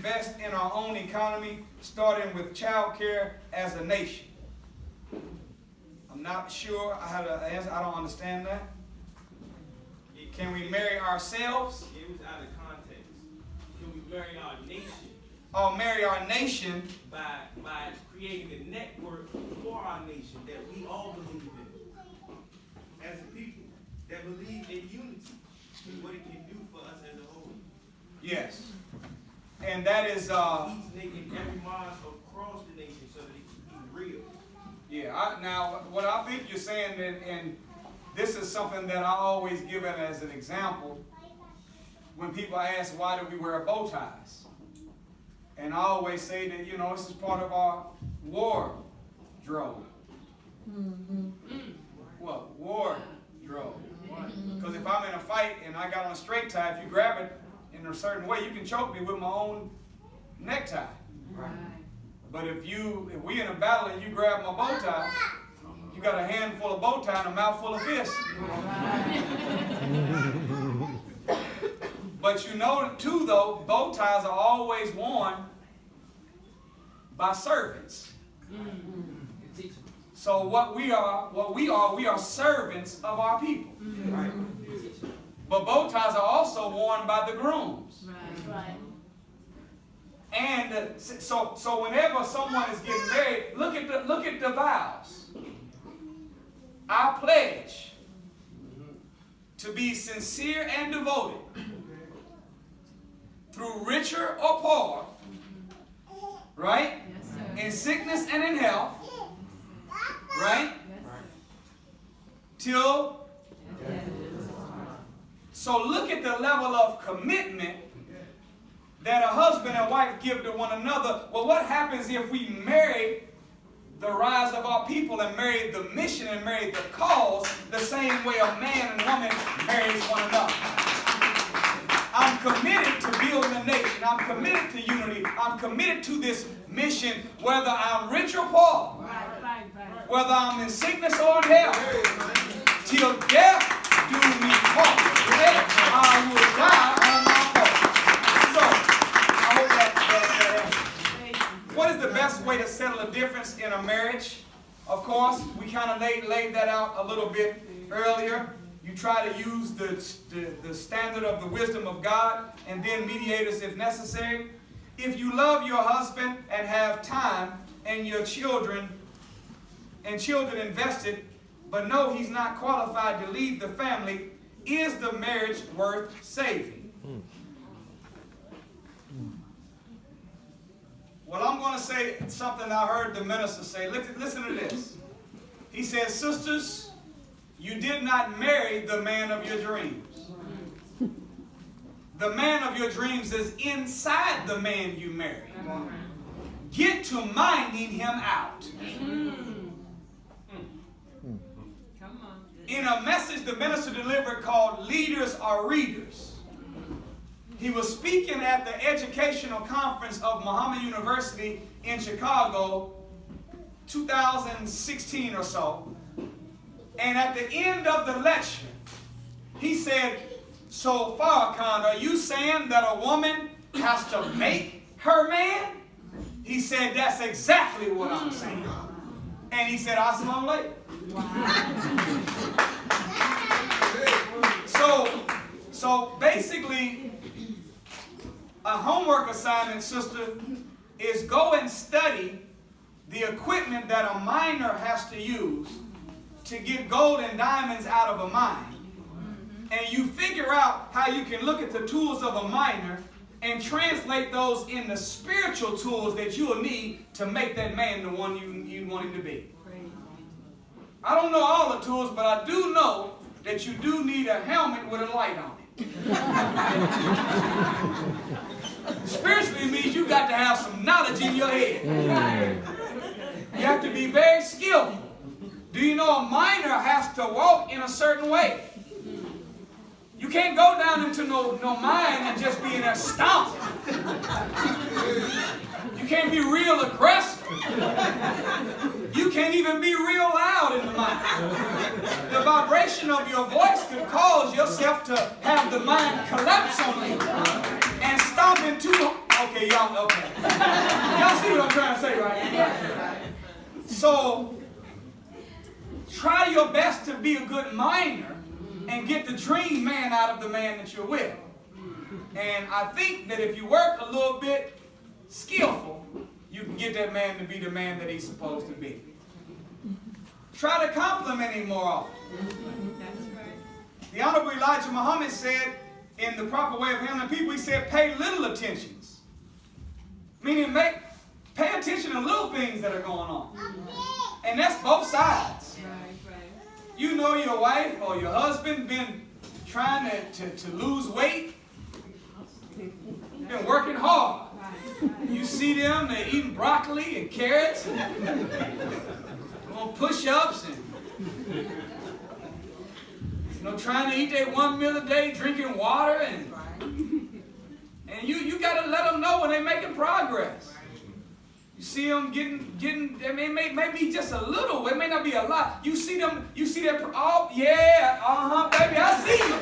invest in our own economy, starting with child care as a nation? I'm not sure how to answer. I don't understand that. Can we marry ourselves? It was out of context. Can we marry our nation? Or marry our nation by creating a network for our nation that we all believe in. As a people that believe in unity and what it can do for us as a whole. Yes. And that is each nation, every mosque across the nation so that it can be real. Yeah, now what I think you're saying, and this is something that I always give it as an example when people ask why do we wear bow ties. And I always say that, you know, this is part of our wardrobe. What? Wardrobe. Because if I'm in a fight and I got on a straight tie, if you grab it in a certain way, you can choke me with my own necktie. Right. But if we in a battle and you grab my bow tie, you got a handful of bow tie and a mouthful of fish. But you know too though, bow ties are always worn by servants. So what we are servants of our people. Right. But bow ties are also worn by the grooms. Right. And so whenever someone is getting married, look at the vows. I pledge to be sincere and devoted through richer or poor, right? Yes, sir. In sickness and in health, right? Yes. Till. So look at the level of commitment that a husband and wife give to one another. Well, what happens if we marry the rise of our people and marry the mission and marry the cause the same way a man and woman marries one another? I'm committed to building a nation. I'm committed to unity. I'm committed to this mission, whether I'm rich or poor, whether I'm in sickness or in health, till death do me part. I will die on my part. So, I hope that what is the best way to settle a difference in a marriage? Of course, we kind of laid that out a little bit earlier. You try to use the standard of the wisdom of God and then mediators if necessary. If you love your husband and have time and your children invested, but know he's not qualified to lead the family, is the marriage worth saving? Well, I'm going to say something I heard the minister say. Listen to this. He says, sisters, you did not marry the man of your dreams. The man of your dreams is inside the man you married. Get to minding him out. In a message the minister delivered called Leaders Are Readers, he was speaking at the educational conference of Muhammad University in Chicago, 2016 or so. And at the end of the lecture, he said, so Farrakhan, are you saying that a woman has to make her man? He said, that's exactly what I'm saying. And he said, Assalamu alaikum. So basically, a homework assignment, sister, is go and study the equipment that a miner has to use to get gold and diamonds out of a mine. And you figure out how you can look at the tools of a miner and translate those into spiritual tools that you'll need to make that man the one you want him to be. I don't know all the tools, but I do know that you do need a helmet with a light on it. Spiritually means you got to have some knowledge in your head. You have to be very skillful. Do you know a miner has to walk in a certain way? You can't go down into no mine and just be in there stomping. You can't be real aggressive. You can't even be real loud in the mine. The vibration of your voice could cause yourself to have the mine collapse on you and stomp into Okay, y'all, okay. Y'all see what I'm trying to say, right? So, try your best to be a good miner and get the dream man out of the man that you're with. And I think that if you work a little bit skillful, you can get that man to be the man that he's supposed to be. Try to compliment him more often. The Honorable Elijah Muhammad said, in the proper way of handling people, he said, pay little attentions. Meaning, pay attention to little things that are going on. And that's both sides. You know your wife or your husband been trying to lose weight, been working hard. You see them, they're eating broccoli and carrots and doing push-ups and trying to eat that one meal a day, drinking water, and you got to let them know when they're making progress. You see them getting. I mean, maybe just a little. It may not be a lot. You see them. You see that. Oh yeah, baby, I see you.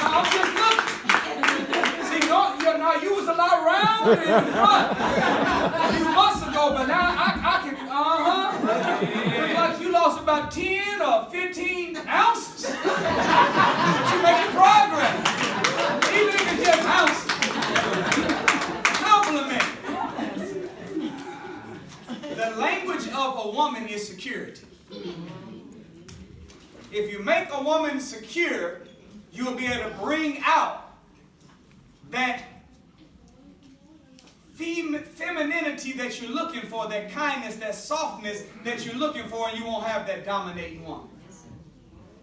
I'm just looking. See, now you was a lot rounder in the front a few months ago, but now I can. Looks like you lost about 10 or 15 ounces. But you're making progress, even if it's just ounces. Compliment. The language of a woman is security. If you make a woman secure, you'll be able to bring out that femininity that you're looking for, that kindness, that softness that you're looking for, and you won't have that dominating woman.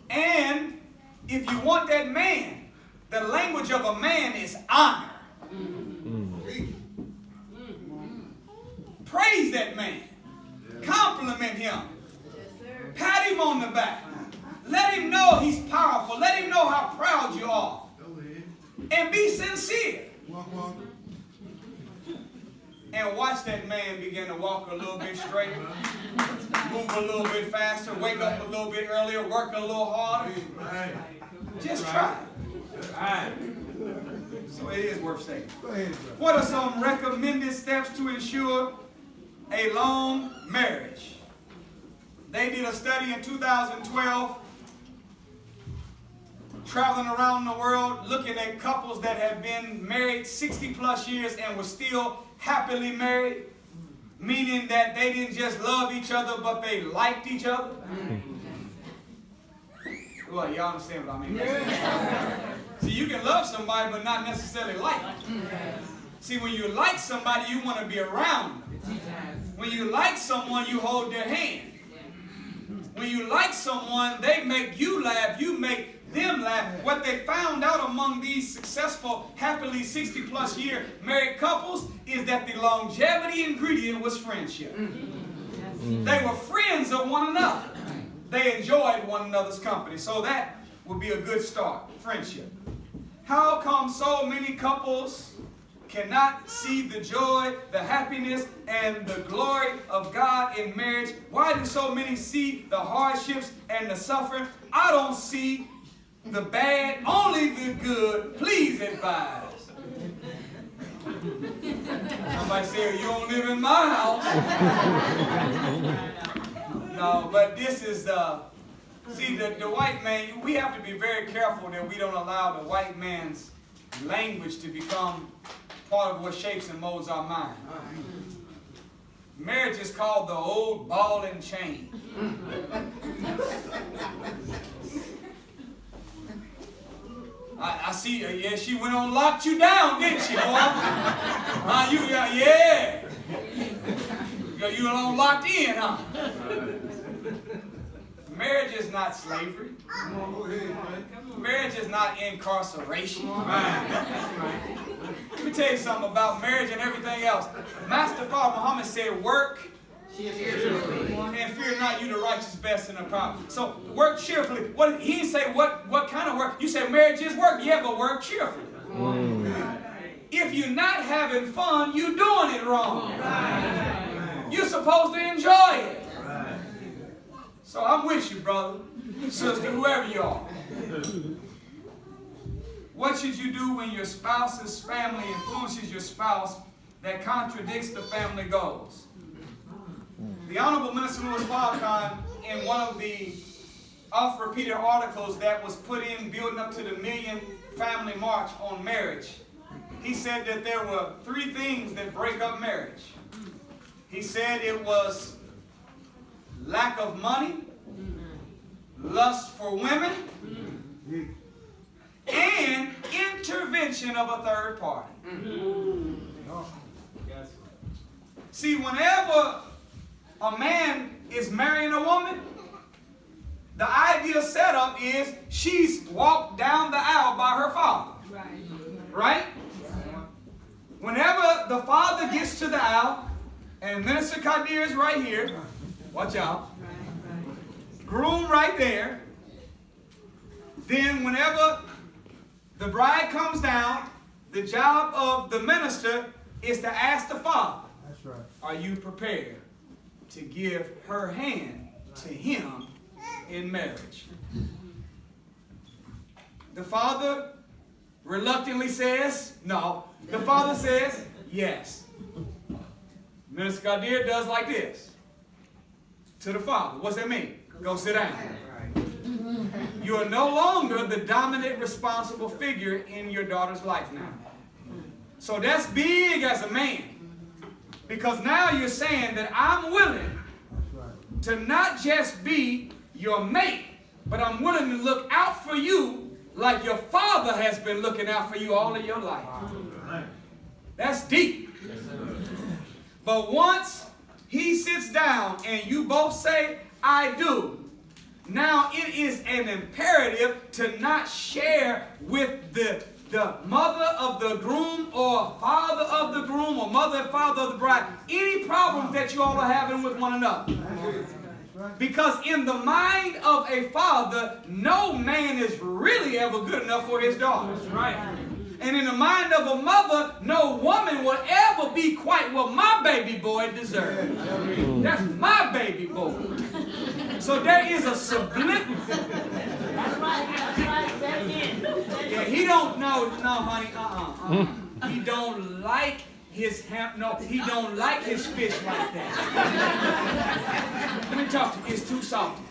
And if you want that man, the language of a man is honor. Praise that man. Compliment him. Pat him on the back. Let him know he's powerful. Let him know how proud you are. And be sincere. And watch that man begin to walk a little bit straighter, move a little bit faster, wake up a little bit earlier, work a little harder. Just try. So it is worth saying. What are some recommended steps to ensure a long marriage? They did a study in 2012, traveling around the world, looking at couples that have been married 60 plus years and were still happily married, meaning that they didn't just love each other, but they liked each other. Well, y'all understand what I mean. See, you can love somebody, but not necessarily like them. See, when you like somebody, you want to be around them. When you like someone, you hold their hand. When you like someone, they make you laugh, you make them laugh. What they found out among these successful, happily 60 plus year married couples is that the longevity ingredient was friendship. They were friends of one another. They enjoyed one another's company. So that would be a good start, friendship. How come so many couples cannot see the joy, the happiness, and the glory of God in marriage? Why do so many see the hardships and the suffering? I don't see the bad, only the good. Please advise. Somebody say, you don't live in my house. No, but this is see, the white man, we have to be very careful that we don't allow the white man's language to become part of what shapes and molds our mind. Marriage is called the old ball and chain. I see, yeah, she went on locked you down, didn't she, boy? Yeah. You were on locked in, huh? Marriage is not slavery. Marriage is not incarceration. Let me tell you something about marriage and everything else. Master Father Muhammad said, work cheerfully, and fear not, you the righteous best in the power. So work cheerfully. He didn't say what kind of work. You said marriage is work. Yeah, but work cheerfully. If you're not having fun, you're doing it wrong. You're supposed to enjoy it. So I'm with you, brother, sister, whoever you are. What should you do when your spouse's family influences your spouse that contradicts the family goals? The Honorable Minister Louis Farrakhan, in one of the oft-repeated articles that was put in building up to the Million Family March on marriage, he said that there were 3 things that break up marriage. He said it was lack of money, lust for women, and intervention of a third party. See, whenever a man is marrying a woman, the ideal setup is she's walked down the aisle by her father. Right? Whenever the father gets to the aisle, and Minister Kadir is right here, watch out, groom right there, then whenever the bride comes down, the job of the minister is to ask the father, that's right, are you prepared to give her hand to him in marriage? The father reluctantly says no. The father says yes. Minister Kadir does like this to the father. What's that mean? Go sit down. You are no longer the dominant responsible figure in your daughter's life now. So that's big as a man. Because now you're saying that I'm willing to not just be your mate, but I'm willing to look out for you like your father has been looking out for you all of your life. That's deep. But once he sits down and you both say, I do, now it is an imperative to not share with the mother of the groom or father of the groom or mother and father of the bride any problems that you all are having with one another. Because in the mind of a father, no man is really ever good enough for his daughter. Right. And in the mind of a mother, no woman will ever be quite what my baby boy deserves. That's my baby boy. So there is a subliminal. That's right. Yeah, he don't know, no, honey, He don't like his he don't like his fish like that. Let me talk to you. It's too salty.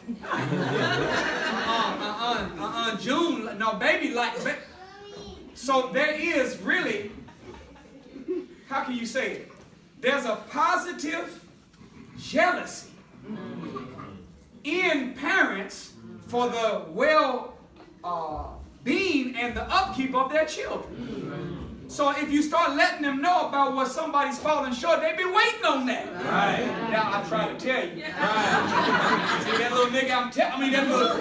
June, no, baby like. So there is really, how can you say it? There's a positive jealousy in parents for the well-being and the upkeep of their children. So if you start letting them know about what somebody's falling short, they've been waiting on that. Right. Now I try to tell you. Right. See that little nigga? That little.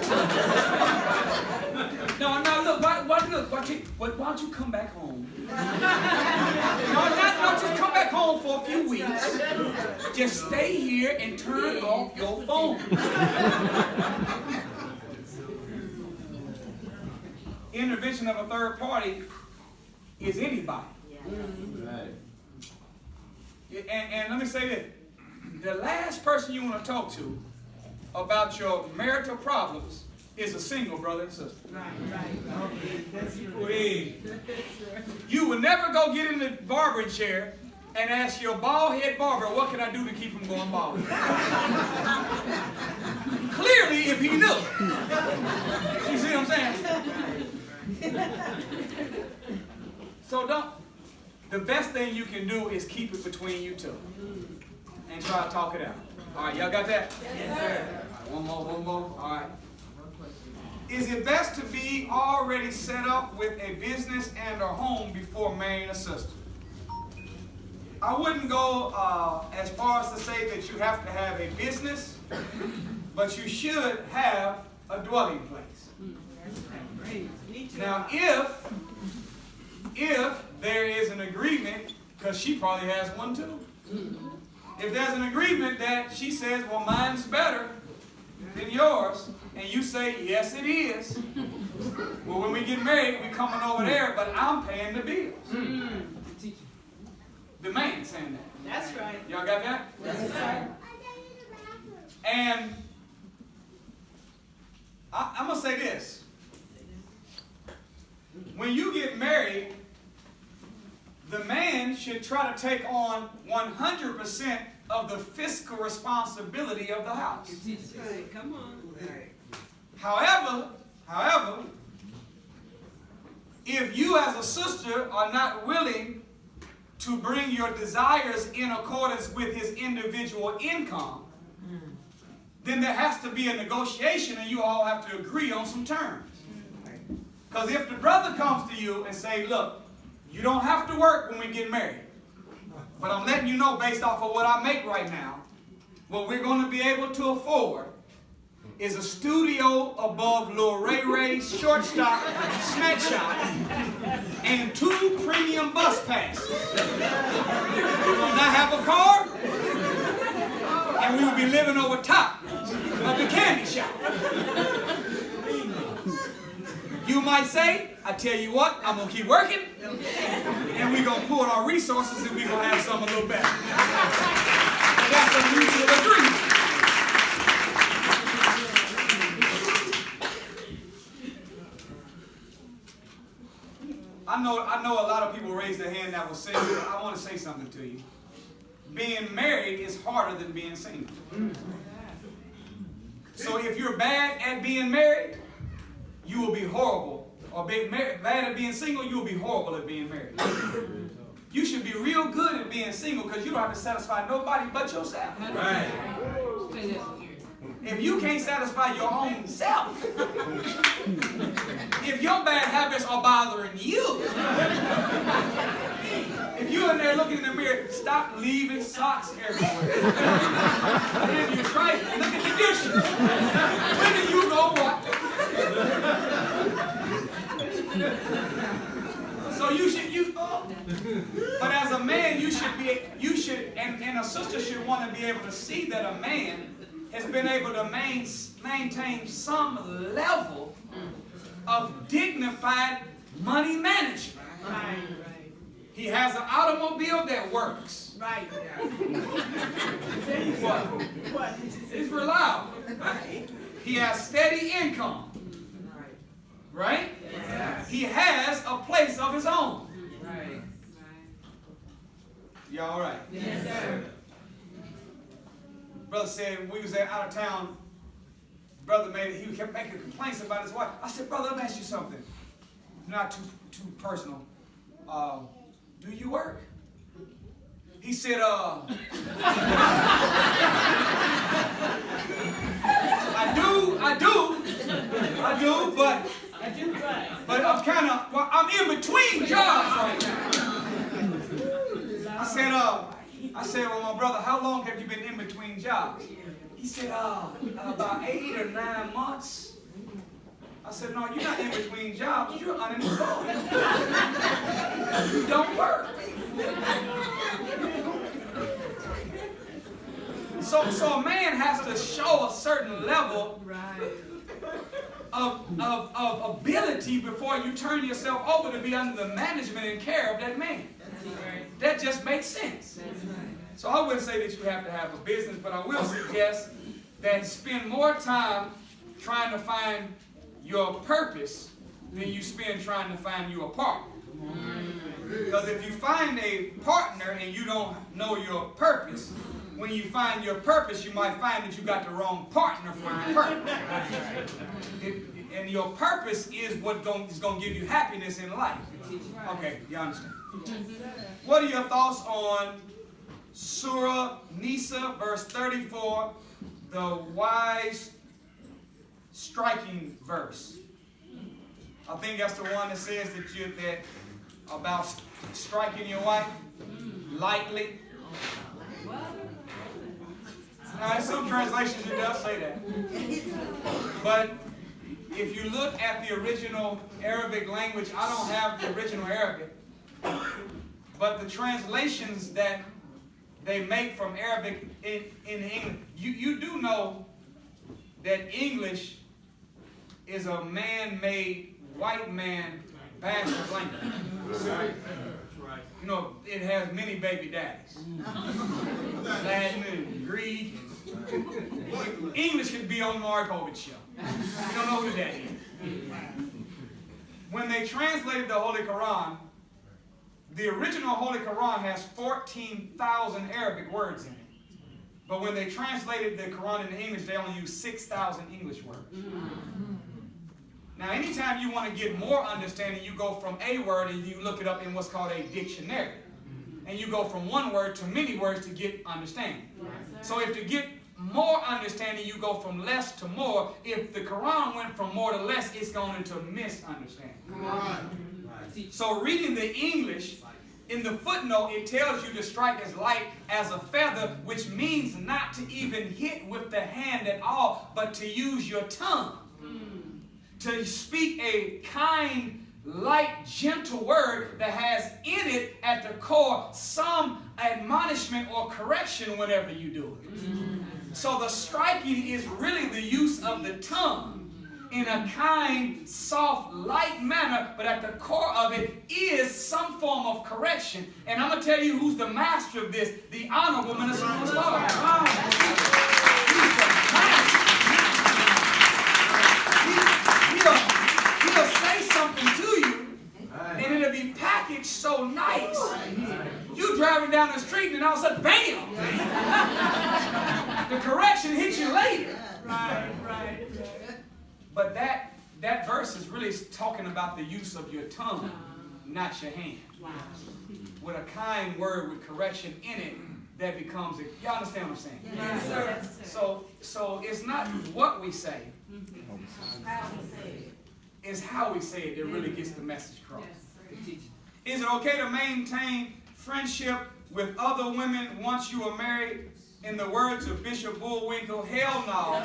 No, look. Why don't you come back home? No, just come back home for a few weeks. Just stay here and turn off your phone. Intervention of a third party is anybody. And let me say this. The last person you want to talk to about your marital problems is a single brother and sister. Right. You will never go get in the barbering chair and ask your bald head barber, what can I do to keep him going bald? Clearly, if he knew. You see what I'm saying? So the best thing you can do is keep it between you two. And try to talk it out. All right, y'all got that? Yes, sir. One more. All right. Is it best to be already set up with a business and a home before marrying a sister? I wouldn't go as far as to say that you have to have a business, but you should have a dwelling place. Now, if there is an agreement, because she probably has one too. If there's an agreement that she says, well, mine's better than yours, and you say, yes, it is. Well, when we get married, we're coming over there, but I'm paying the bills. The man saying that. That's right. Y'all got that? That's right. And I'm going to say this. When you get married, the man should try to take on 100% of the fiscal responsibility of the house. Right. Come on. Right. However, if you as a sister are not willing to bring your desires in accordance with his individual income, then there has to be a negotiation and you all have to agree on some terms. Because if the brother comes to you and say, look, you don't have to work when we get married, but I'm letting you know based off of what I make right now, what we're going to be able to afford is a studio above Lil Ray Ray's shortstop smack shot and 2 premium bus passes. We will not have a car, and we will be living over top of the candy shop. You might say, I tell you what, I'm going to keep working, and we're going to pool our resources, and we're going to have something a little better. That's a mutual agreement. I know a lot of people raised their hand that was single. I want to say something to you. Being married is harder than being single. So if you're bad at being married, you will be horrible. Or bad at being single, you will be horrible at being married. You should be real good at being single because you don't have to satisfy nobody but yourself. Right. If you can't satisfy your own self, if your bad habits are bothering you, if you're in there looking in the mirror, stop leaving socks everywhere. And you try to look at the dishes. When do you go what? So but as a man, you should, and a sister should want to be able to see that a man has been able to maintain some level of dignified money management. Right. He has an automobile that works. Right. What? It's reliable. He has steady income. Right? Yes. He has a place of his own. Right. Y'all all right? Yes, sir. Brother said we was out of town. Brother he kept making complaints about his wife. I said, brother, let me ask you something. Not too personal. Do you work? He said, I do, but I'm in between jobs right now. I said, well, my brother, how long have you been in between jobs? He said, about 8 or 9 months. I said, no, you're not in between jobs. You're unemployed. You don't work. So a man has to show a certain level of ability before you turn yourself over to be under the management and care of that man. That just makes sense. So I wouldn't say that you have to have a business, but I will suggest that spend more time trying to find your purpose than you spend trying to find you a partner. Because if you find a partner and you don't know your purpose, when you find your purpose, you might find that you got the wrong partner for your purpose. And your purpose is what is going to give you happiness in life. Okay, you understand? What are your thoughts on Surah Nisa, verse 34, the wise striking verse? I think that's the one that says that about striking your wife lightly. Now, in some translations it does say that. But if you look at the original Arabic language, I don't have the original Arabic, but the translations that they make from Arabic in English, you do know that English is a man-made, white man bastard language. Right. You know, it has many baby daddies. Latin and Greek. English could be on Mark Hovit's show. You don't know who that is. When they translated the Holy Quran, the original Holy Quran has 14,000 Arabic words in it. But when they translated the Quran into English, they only used 6,000 English words. Now, anytime you want to get more understanding, you go from a word and you look it up in what's called a dictionary. And you go from one word to many words to get understanding. So if to get more understanding, you go from less to more. If the Quran went from more to less, it's going into misunderstanding. So reading the English, in the footnote, it tells you to strike as light as a feather, which means not to even hit with the hand at all, but to use your tongue. To speak a kind, light, gentle word that has in it at the core some admonishment or correction whenever you do it. So the striking is really the use of the tongue in a kind, soft, light manner, but at the core of it is some form of correction. And I'm going to tell you who's the master of this, the Honorable Minister Mosque. He's the master. He'll say something to you, and it'll be packaged so nice. You driving down the street, and all of a sudden, bam! The correction hits you later. Right. But that verse is really talking about the use of your tongue, not your hand. With a kind word with correction in it, that becomes it. Y'all understand what I'm saying? Yes, sir. So it's not what we say. It's how we say it that really gets the message across. Is it okay to maintain friendship with other women once you are married? In the words of Bishop Bullwinkle, hell no.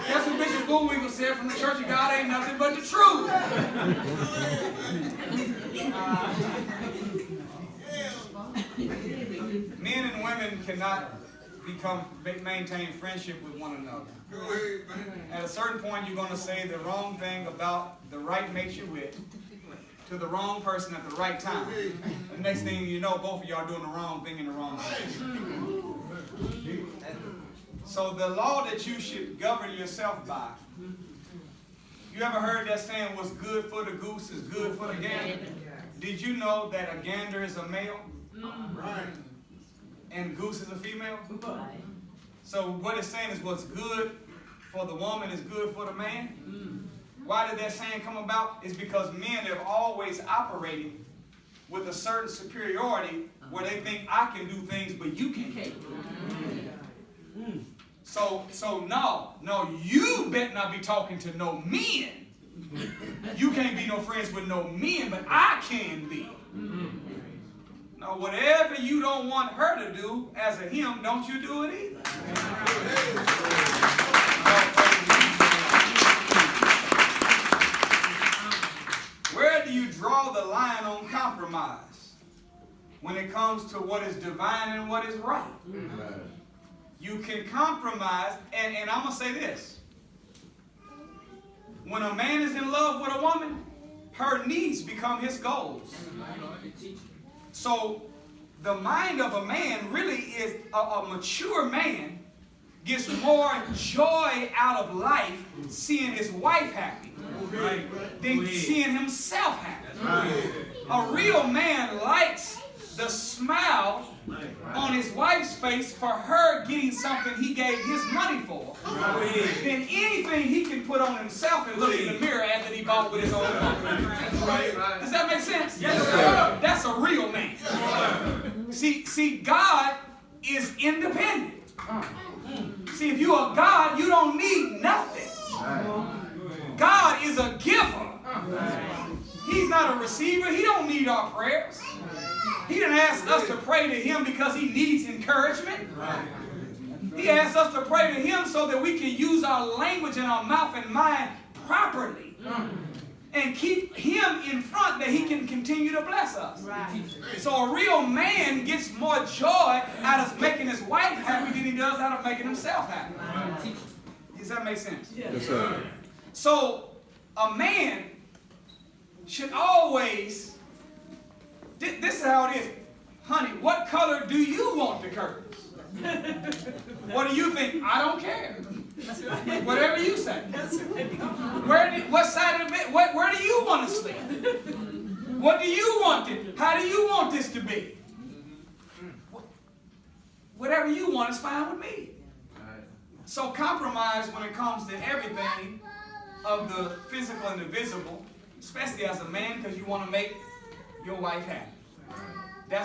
That's what Bishop Bullwinkle said from the Church of God ain't nothing but the truth. Men and women cannot maintain friendship with one another. At a certain point, you're going to say the wrong thing about the right mate you're with to the wrong person at the right time. The next thing you know, both of y'all doing the wrong thing in the wrong place. So the law that you should govern yourself by. You ever heard that saying, what's good for the goose is good for the gander? Did you know that a gander is a male? Right. And goose is a female? Right. So what it's saying is what's good for the woman is good for the man. Why did that saying come about? It's because men have always operated with a certain superiority where they think I can do things but you can't. So no, you better not be talking to no men. You can't be no friends with no men, but I can be. No, whatever you don't want her to do as a him, don't you do it either. Where do you draw the line on compromise when it comes to what is divine and what is right? You can compromise, and I'm going to say this. When a man is in love with a woman, her needs become his goals. So the mind of a man really is, a mature man gets more joy out of life seeing his wife happy than seeing himself happy. A real man likes the smile on his wife's face for her getting something he gave his money for than anything he can put on himself and look in the mirror after he bought with his own money. Does that make sense? Yes, sir. That's a real man. See, God is independent. See, if you are God, you don't need nothing. God is a giver. He's not a receiver. He don't need our prayers. He didn't ask us to pray to him because he needs encouragement. He asked us to pray to him so that we can use our language and our mouth and mind properly and keep him in front that he can continue to bless us. So a real man gets more joy out of making his wife happy than he does out of making himself happy. Does that make sense? Yes, sir. So a man should always, this is how it is. Honey, what color do you want the curtains? What do you think? I don't care. Whatever you say. What side of the bed? Where do you want to sleep? What do you want it? How do you want this to be? Whatever you want is fine with me. So compromise when it comes to everything of the physical and the visible, especially as a man, because you want to make your wife happy.